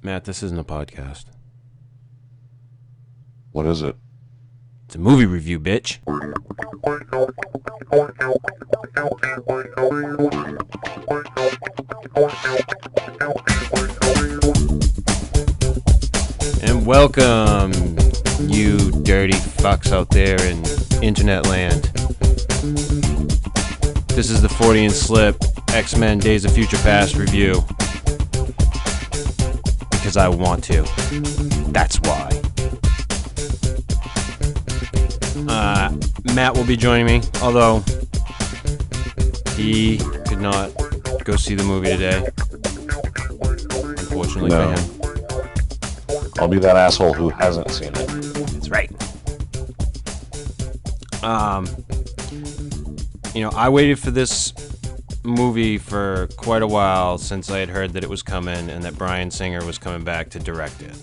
Matt, this isn't a podcast. What is it? It's a movie review, bitch. And welcome, you dirty fucks out there in internet land. This is the Fortean Slip X-Men Days of Future Past review. Because I want to. That's why. Matt will be joining me, although he could not go see the movie today. Unfortunately for him. I'll be that asshole who hasn't seen it. That's right. I waited for this movie for quite a while since I had heard that it was coming and that Bryan Singer was coming back to direct it.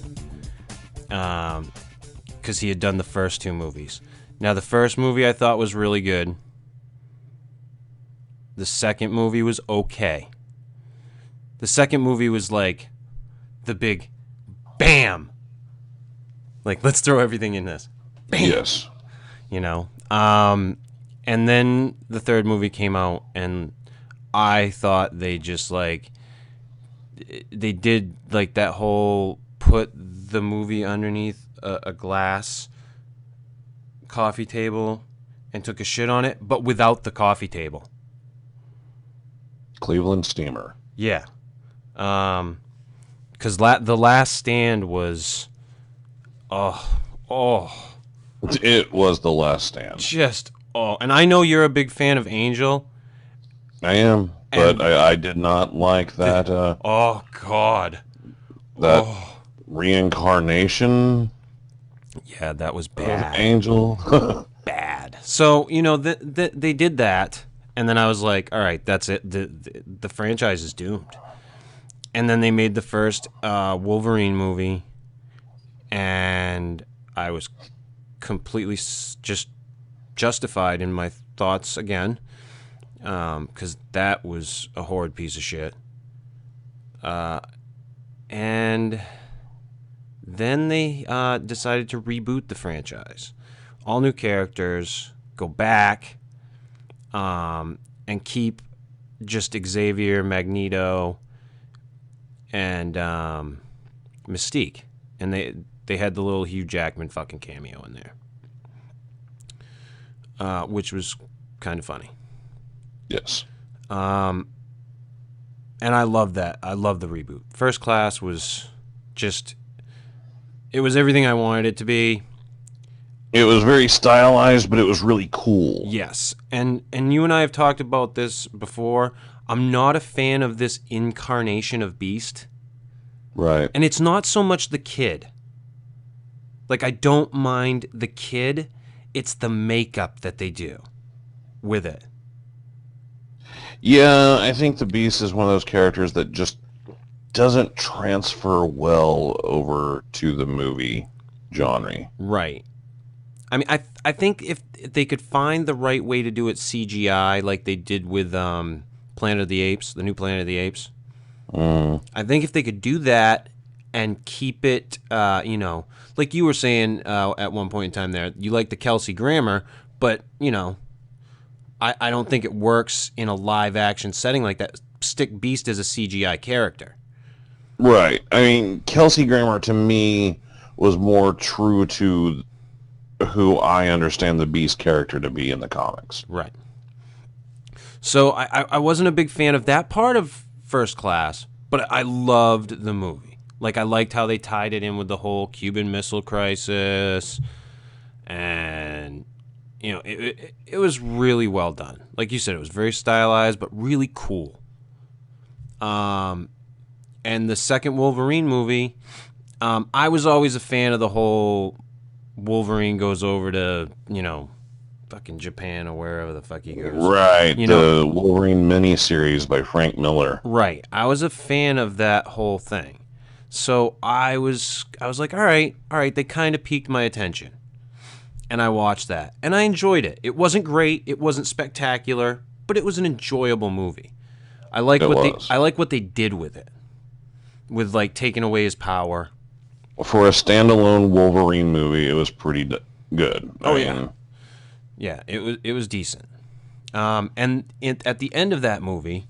Because he had done the first two movies. Now, the first movie I thought was really good. The second movie was okay. The second movie was like the big bam. Like, let's throw everything in this. Bam. Yes. And then the third movie came out, and I thought they just, they did, that whole put the movie underneath a glass coffee table and took a shit on it, but without the coffee table. Cleveland Steamer. Yeah. Because The Last Stand was... It was The Last Stand. And I know you're a big fan of Angel. I am, but I did not like that. Oh, God. That reincarnation. Yeah, that was bad. Angel. Bad. So, they did that, and then I was like, all right, that's it. The franchise is doomed. And then they made the first Wolverine movie, and I was completely just justified in my thoughts again, because that was a horrid piece of shit. And then they decided to reboot the franchise. All new characters, go back, and keep just Xavier, Magneto, and Mystique. And they had the little Hugh Jackman fucking cameo in there, which was kind of funny. Yes. And I love that. I love the reboot. First Class was just... It was everything I wanted it to be. It was very stylized, but it was really cool. Yes. And you and I have talked about this before. I'm not a fan of this incarnation of Beast. Right. And it's not so much the kid. I don't mind the kid. It's the makeup that they do with it. Yeah, I think the Beast is one of those characters that just doesn't transfer well over to the movie genre. Right. I mean, I think if they could find the right way to do it CGI, like they did with Planet of the Apes, the new Planet of the Apes, I think if they could do that and keep it, like you were saying at one point in time there, you like the Kelsey Grammer, but, I don't think it works in a live-action setting like that. Stick Beast as a CGI character. Right. I mean, Kelsey Grammer, to me, was more true to who I understand the Beast character to be in the comics. Right. So I wasn't a big fan of that part of First Class, but I loved the movie. I liked how they tied it in with the whole Cuban Missile Crisis, and... it was really well done. Like you said, it was very stylized, but really cool. And the second Wolverine movie, I was always a fan of the whole Wolverine goes over to, fucking Japan or wherever the fuck he goes. Right, the Wolverine miniseries by Frank Miller. Right. I was a fan of that whole thing. So I was like, all right, they kind of piqued my attention. And I watched that, and I enjoyed it. It wasn't great, it wasn't spectacular, but it was an enjoyable movie. I like what they did with it. with like taking away his power. For a standalone Wolverine movie, it was pretty good. Yeah, it was decent. And at the end of that movie,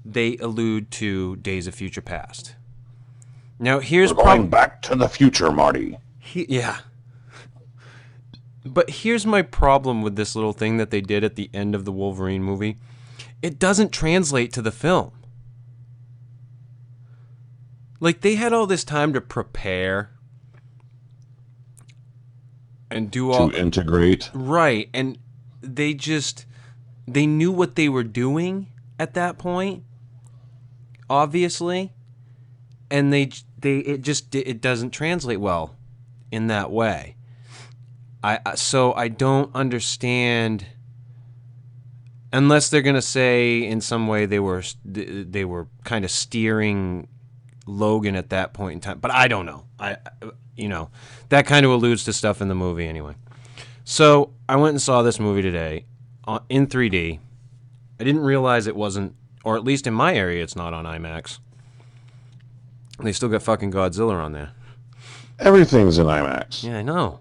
they allude to Days of Future Past. Now here's We're going back to the future, Marty. Yeah. But here's my problem with this little thing that they did at the end of the Wolverine movie. It doesn't translate to the film. Like, they had all this time to prepare and do all... To integrate. Right, and they knew what they were doing at that point, obviously, and it doesn't translate well in that way. So I don't understand, unless they're gonna say in some way they were kind of steering Logan at that point in time, but I don't know. That kind of alludes to stuff in the movie anyway. So I went and saw this movie today in 3D. I didn't realize it wasn't, or at least in my area, it's not on IMAX. They still got fucking Godzilla on there. Everything's in IMAX. Yeah, I know.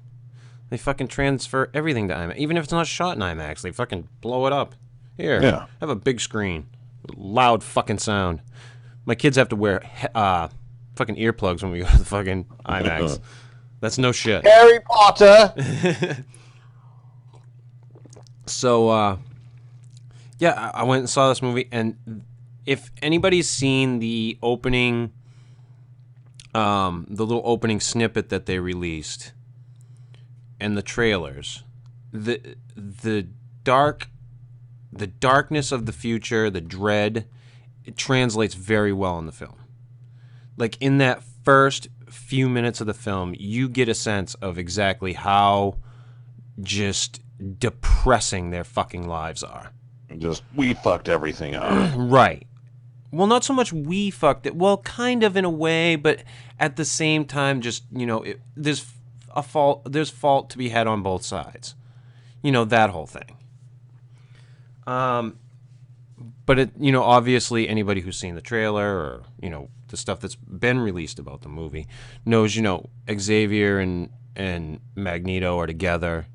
They fucking transfer everything to IMAX. Even if it's not shot in IMAX, they fucking blow it up. Here, have a big screen. Loud fucking sound. My kids have to wear fucking earplugs when we go to the fucking IMAX. That's no shit. Harry Potter! So, I went and saw this movie, and if anybody's seen the opening, the little opening snippet that they released, and the trailers, the darkness of the future, the dread, it translates very well in the film. Like, in that first few minutes of the film, you get a sense of exactly how just depressing their fucking lives are. We fucked everything up. Right. Well, not so much we fucked it. Well, kind of in a way, but at the same time, just, there's fault to be had on both sides. That whole thing. But it, obviously anybody who's seen the trailer or, the stuff that's been released about the movie knows, Xavier and Magneto are together.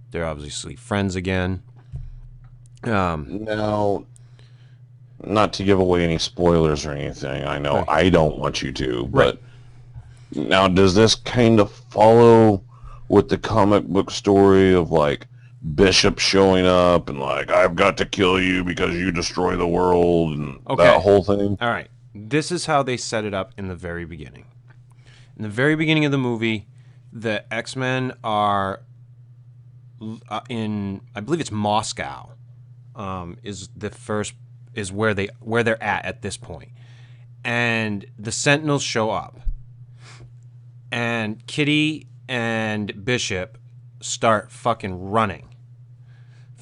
They're obviously friends again. Now, not to give away any spoilers or anything, I know I don't want you to, but now does this kind of follow with the comic book story of, like, Bishop showing up and, like, I've got to kill you because you destroy the world and that whole thing? All right. This is how they set it up in the very beginning. In the very beginning of the movie, the X-Men are in, I believe it's Moscow, is where they're at this point. And the Sentinels show up. And Kitty and Bishop start fucking running.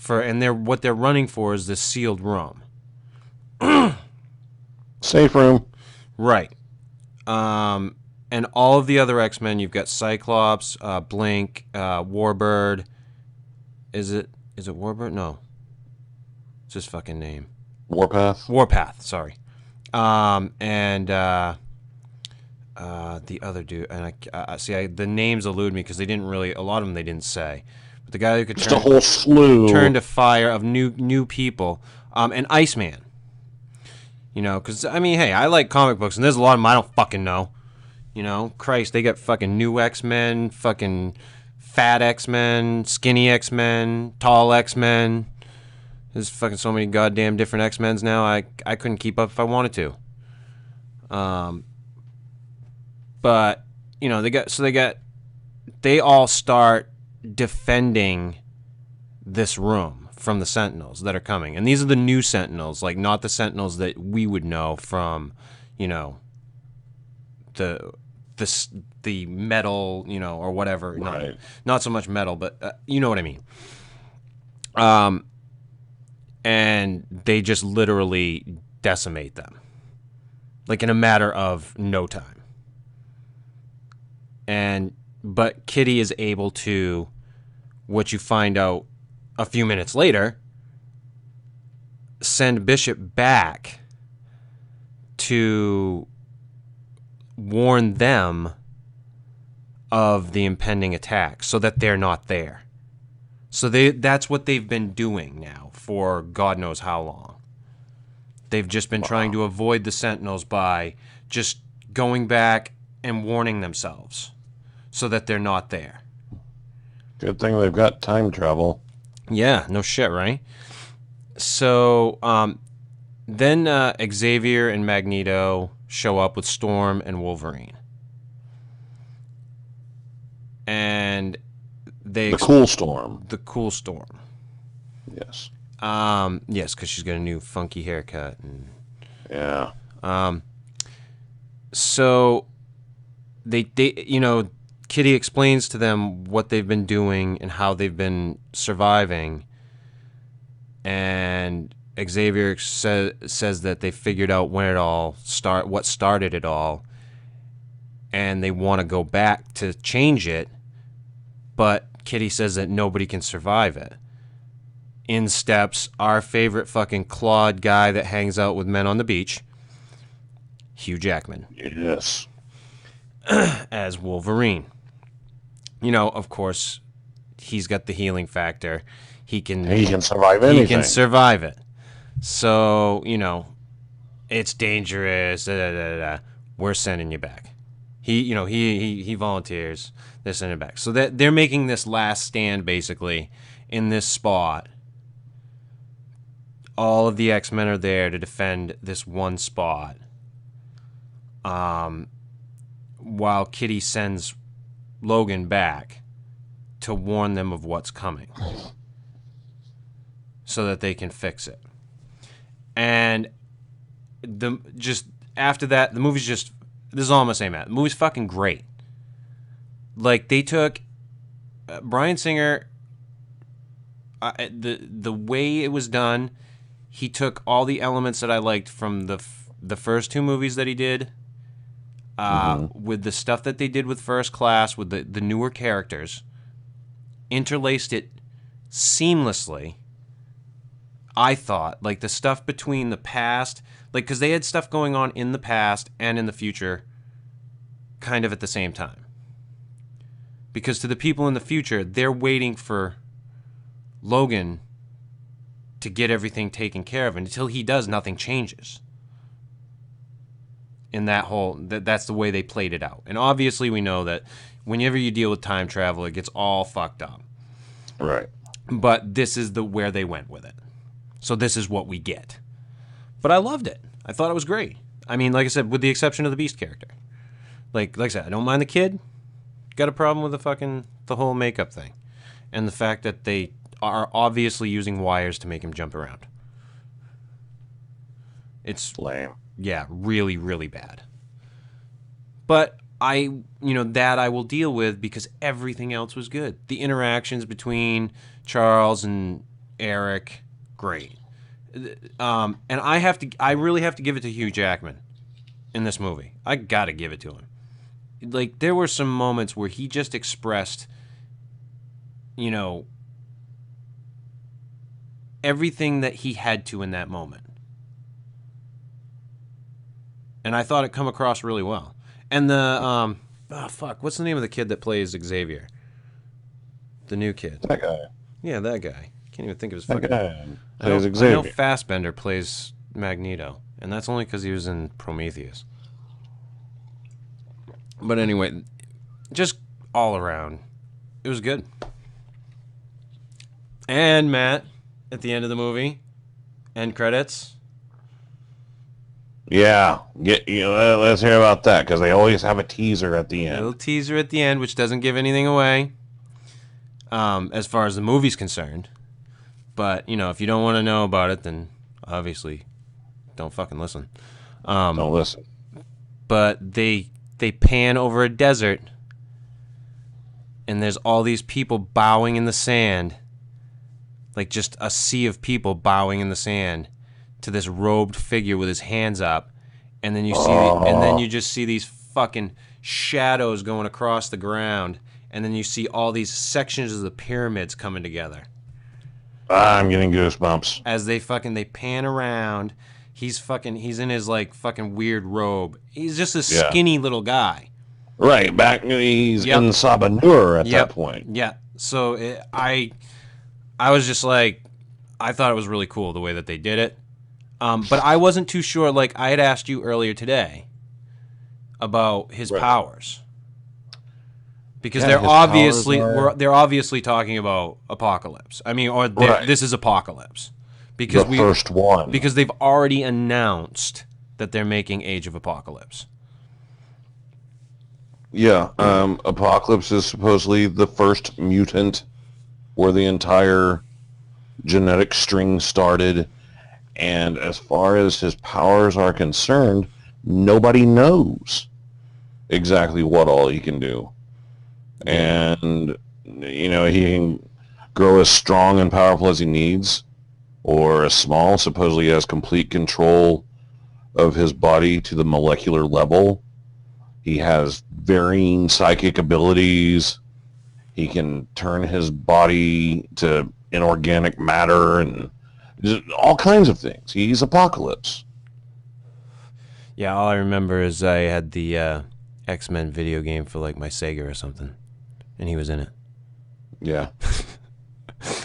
What they're running for is this sealed room. Safe room. Right. And all of the other X-Men, you've got Cyclops, Blink, Warbird. Is it Warbird? No. It's his fucking name. Warpath, sorry. And the other dude, and the names elude me because they didn't really, a lot of them they didn't say. But the guy who could just a whole slew turn to fire of new people, and Iceman. Because, hey, I like comic books, and there's a lot of them I don't fucking know. Christ, they got fucking new X-Men, fucking fat X-Men, skinny X-Men, tall X-Men. There's fucking so many goddamn different X-Men's now, I couldn't keep up if I wanted to. But, they all start defending this room from the Sentinels that are coming. And these are the new Sentinels, like not the Sentinels that we would know from, the metal, or whatever. Right. Not so much metal, but you know what I mean. And they just literally decimate them. Like in a matter of no time. But Kitty is able to, what you find out a few minutes later, send Bishop back to warn them of the impending attack so that they're not there. So that's what they've been doing now for God knows how long. They've just been trying to avoid the Sentinels by just going back and warning themselves so that they're not there. Good thing they've got time travel. Yeah, no shit, right? So then Xavier and Magneto show up with Storm and Wolverine. And the cool Storm. The cool Storm. Yes. Yes, because she's got a new funky haircut. And, yeah. So they Kitty explains to them what they've been doing and how they've been surviving. And Xavier says that they figured out what started it all, and they want to go back to change it. But Kitty says that nobody can survive it. In steps our favorite fucking clawed guy that hangs out with men on the beach, Hugh Jackman. Yes. As Wolverine. Of course, he's got the healing factor. He can survive anything. He can survive it. So, it's dangerous. We're sending you back. He volunteers. They're sending it back. So that they're making this last stand basically in this spot. All of the X-Men are there to defend this one spot. While Kitty sends Logan back to warn them of what's coming so that they can fix it. And after that, the movie's just, this is all I'm going to say, Matt. The movie's fucking great. Like, they took Bryan Singer, the way it was done, he took all the elements that I liked from the first two movies that he did, with the stuff that they did with First Class, with the newer characters, interlaced it seamlessly. I thought, like, the stuff between the past, like, because they had stuff going on in the past and in the future kind of at the same time. Because to the people in the future, they're waiting for Logan to get everything taken care of. And until he does, nothing changes. In that whole, that's the way they played it out. And obviously we know that whenever you deal with time travel, it gets all fucked up. Right. But this is where they went with it. So this is what we get. But I loved it. I thought it was great. I mean, like I said, with the exception of the Beast character. Like I said, I don't mind the kid. Got a problem with the whole makeup thing. And the fact that they are obviously using wires to make him jump around. It's lame. Yeah, really, really bad. But I will deal with because everything else was good. The interactions between Charles and Eric, great. And I really have to give it to Hugh Jackman in this movie. I gotta give it to him. Like, there were some moments where he just expressed, everything that he had to in that moment. And I thought it come across really well. And what's the name of the kid that plays Xavier? The new kid. That guy. Yeah, that guy. Can't even think of his fucking name. I know Fassbender plays Magneto, and that's only because he was in Prometheus. But anyway, just all around, it was good. And Matt, at the end of the movie, end credits. Yeah, let's hear about that, because they always have a teaser at the end. A little teaser at the end, which doesn't give anything away, as far as the movie's concerned. But, if you don't want to know about it, then obviously don't fucking listen. Don't listen. But they pan over a desert, and there's all these people bowing in the sand, like just a sea of people bowing in the sand to this robed figure with his hands up, and then you just see these fucking shadows going across the ground, and then you see all these sections of the pyramids coming together. I'm getting goosebumps. As they pan around, He's in his like fucking weird robe. He's just a skinny little guy. Right, he's in Sabanur at that point. Yeah. So I was just like, I thought it was really cool the way that they did it. But I wasn't too sure. Like I had asked you earlier today about his powers, because they're obviously talking about Apocalypse. I mean, this is Apocalypse, because the first one, because they've already announced that they're making Age of Apocalypse. Yeah, Apocalypse is supposedly the first mutant where the entire genetic string started, and as far as his powers are concerned, nobody knows exactly what all he can do. And, he can grow as strong and powerful as he needs, or as small. Supposedly he has complete control of his body to the molecular level. He has varying psychic abilities. He can turn his body to inorganic matter and just all kinds of things. He's Apocalypse. Yeah, all I remember is I had the X-Men video game for like my Sega or something, and he was in it. Yeah,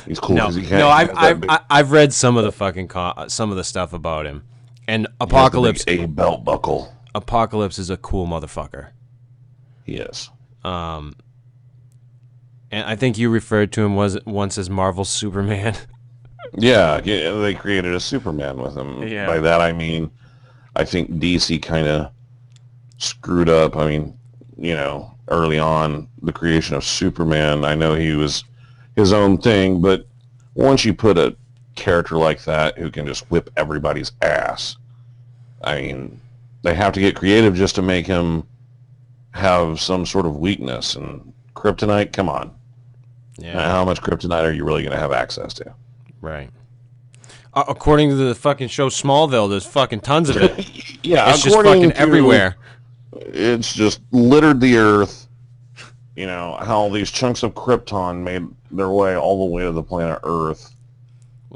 he's cool. I've read some of the fucking some of the stuff about him, and Apocalypse a belt buckle. Apocalypse is a cool motherfucker. He is. And I think you referred to him once as Marvel's Superman. Yeah, they created a Superman with him. Yeah. By that I mean, I think DC kind of screwed up. I mean, early on, the creation of Superman, I know he was his own thing, but once you put a character like that who can just whip everybody's ass, I mean, they have to get creative just to make him have some sort of weakness. And kryptonite, come on. Yeah. How much kryptonite are you really going to have access to? Right. According to the fucking show Smallville, there's fucking tons of it. Yeah, it's just fucking everywhere. It's just littered the earth. How these chunks of krypton made their way all the way to the planet Earth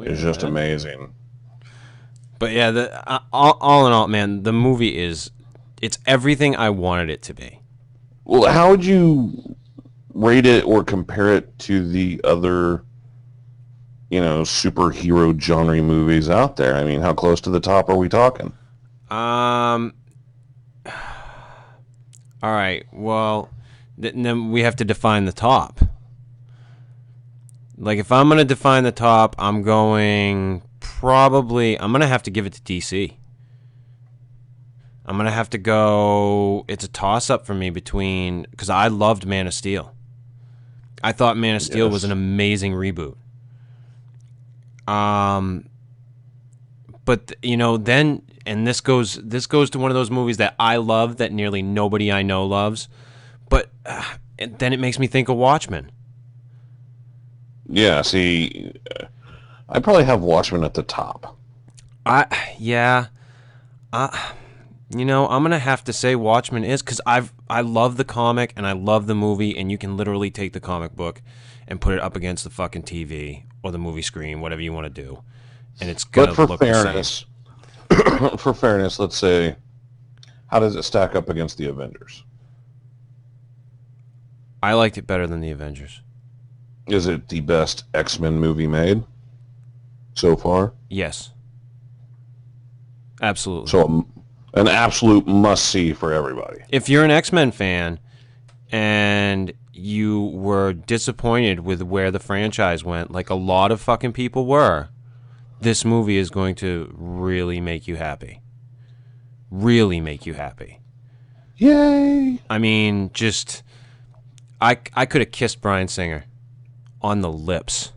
is just amazing. But yeah, all in all, man, the movie it's everything I wanted it to be. Well, how would you rate it or compare it to the other, superhero genre movies out there? I mean, how close to the top are we talking? All right. Well, then we have to define the top. Like, if I'm going to define the top, I'm going to have to give it to DC. I'm going to have to go, it's a toss-up for me because I loved Man of Steel. I thought Man of Steel was an amazing reboot. But, then, and this goes to one of those movies that I love that nearly nobody I know loves, but then it makes me think of Watchmen. Yeah, see, I probably have Watchmen at the top. I'm gonna have to say Watchmen is, because I love the comic and I love the movie, and you can literally take the comic book and put it up against the fucking TV or the movie screen, whatever you want to do, and it's gonna look the same. For fairness, let's say, how does it stack up against the Avengers? I liked it better than the Avengers. Is it the best X-Men movie made so far? Yes. Absolutely. So an absolute must-see for everybody. If you're an X-Men fan and you were disappointed with where the franchise went, like a lot of fucking people were, this movie is going to really make you happy. Really make you happy. Yay! I mean, just... I could have kissed Bryan Singer on the lips.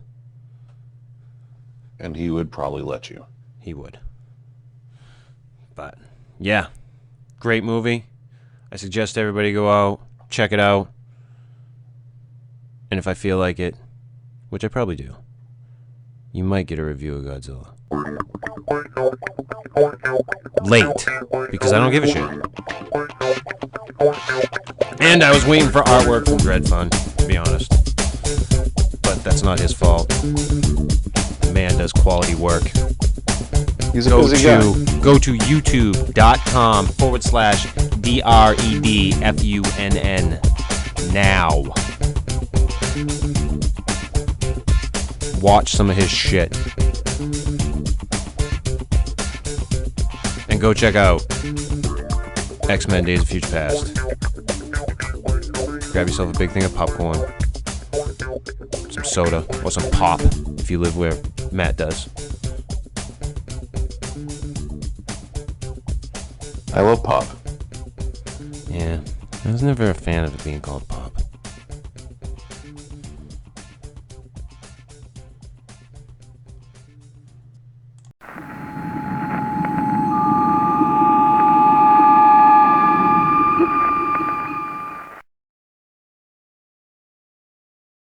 And he would probably let you. He would. But, yeah. Great movie. I suggest everybody go out, check it out. And if I feel like it, which I probably do, you might get a review of Godzilla. Late, because I don't give a shit. And I was waiting for artwork from Dread Fund, to be honest. But that's not his fault. The man does quality work. He's a busy guy. Go to youtube.com/DREDFUNN now. Watch some of his shit. And go check out X-Men Days of Future Past. Grab yourself a big thing of popcorn, some soda, or some pop if you live where Matt does. I love pop. Yeah, I was never a fan of it being called pop.